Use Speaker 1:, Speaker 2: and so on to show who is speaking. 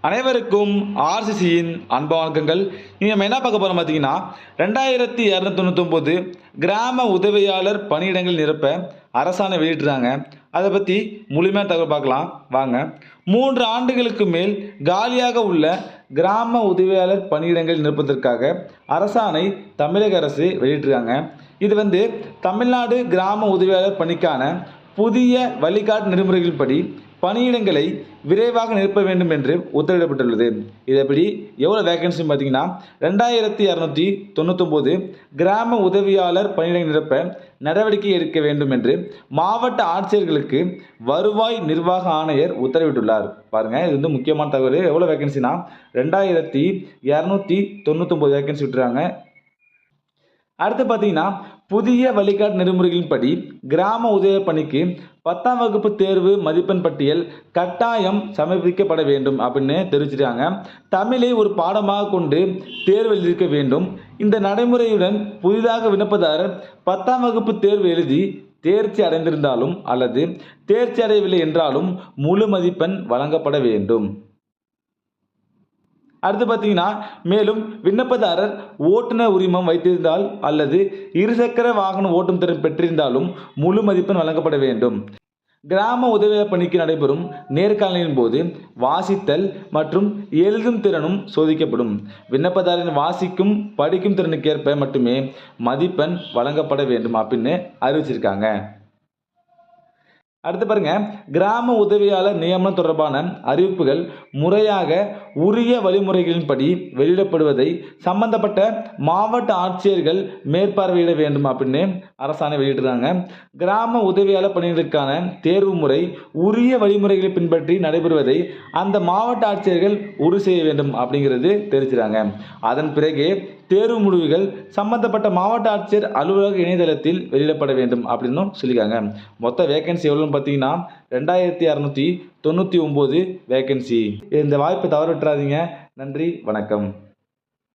Speaker 1: அனைவருக்கும் ஆர்சிசியின் அன்பு வணக்கங்கள். இங்கே நம்ம என்ன பார்க்க போகிறோம் பார்த்தீங்கன்னா 2299 கிராம உதவியாளர் பணியிடங்கள் நிரப்ப அரசாணை வெளியிட்டிருக்காங்க. அதை பற்றி முழுமையாக தகவல் பார்க்கலாம் வாங்க. 3 ஆண்டுகளுக்கு மேல் காலியாக உள்ள கிராம உதவியாளர் பணியிடங்கள் நிரப்புவதற்காக அரசாணை தமிழக அரசு வெளியிட்டிருக்காங்க. இது தமிழ்நாடு கிராம உதவியாளர் பணிக்கான புதிய வழிகாட்டு நெறிமுறைகளின்படி பணியிடங்களை விரைவாக நிரப்ப வேண்டும் என்று உத்தரவிடப்பட்டுள்ளது. இது எப்படி எவ்வளோ வேகன்சி பார்த்தீங்கன்னா 2299 கிராம உதவியாளர் பணியிடங்கள் நிரப்ப நடவடிக்கை எடுக்க வேண்டும் என்று மாவட்ட ஆட்சியர்களுக்கு வருவாய் நிர்வாக ஆணையர் உத்தரவிட்டுள்ளார். பாருங்கள், இது முக்கியமான தகவல். எவ்வளோ வேகன்சினா 2299 வேகன்சி விட்டுறாங்க. அடுத்து பார்த்தீங்கன்னா புதிய வழிகாட்டு நெறிமுறைகளின்படி கிராம உதவி பணிக்கு 10ஆம் வகுப்பு தேர்வு மதிப்பெண் பட்டியல் கட்டாயம் சமர்ப்பிக்கப்பட வேண்டும் அப்படின்னு தெரிவிச்சிருக்காங்க. தமிழை ஒரு பாடமாக கொண்டு தேர்வு எழுதியிருக்க வேண்டும். இந்த நடைமுறையுடன் புதிதாக விண்ணப்பதாரர் 10ஆம் வகுப்பு தேர்வு எழுதி தேர்ச்சி அடைந்திருந்தாலும் அல்லது தேர்ச்சி அடையவில்லை என்றாலும் முழு மதிப்பெண் வழங்கப்பட வேண்டும். அடுத்து பார்த்தீங்கன்னா மேலும் விண்ணப்பதாரர் ஓட்டுநர் உரிமம் வைத்திருந்தால் அல்லது இருசக்கர வாகனம் ஓட்டும் திறன் பெற்றிருந்தாலும் முழு மதிப்பெண் வழங்கப்பட வேண்டும். கிராம உதவி பணிக்கு நடைபெறும் நேர்காணலின் போது வாசித்தல் மற்றும் எழுதும் திறனும் சோதிக்கப்படும். விண்ணப்பதாரின் வாசிக்கும் படிக்கும் திறனுக்கேற்ப மட்டுமே மதிப்பெண் வழங்கப்பட வேண்டும் அப்படின்னு அறிவிச்சிருக்காங்க. அடுத்து பாருங்க, கிராம உதவியாளர் நியமனம் தொடர்பான அறிவிப்புகள் முறையாக உரிய வழிமுறைகளின்படி வெளியிடப்படுவதை சம்பந்தப்பட்ட மாவட்ட ஆட்சியர்கள் மேற்பார்வையிட வேண்டும் அப்படின்னு அரசாணை வெளியிட்டிருக்காங்க. கிராம உதவியாளர் பணிகளுக்கான தேர்வு முறை உரிய வழிமுறைகளை பின்பற்றி நடைபெறுவதை அந்த மாவட்ட ஆட்சியர்கள் உறுதி செய்ய வேண்டும் அப்படிங்கிறது தெரிவிச்சிருக்காங்க. அதன் பிறகு தேர்வு முடிவுகள் சம்பந்தப்பட்ட மாவட்ட ஆட்சியர் அலுவலக இணையதளத்தில் வெளியிடப்பட வேண்டும் அப்படின்னு சொல்லியிருக்காங்க. மொத்த வேகன்சி எவ்வளோன்னு பார்த்தீங்கன்னா 2299 வேகன்சி. இந்த வாய்ப்பை தவற விட்டுறாதீங்க. நன்றி, வணக்கம்.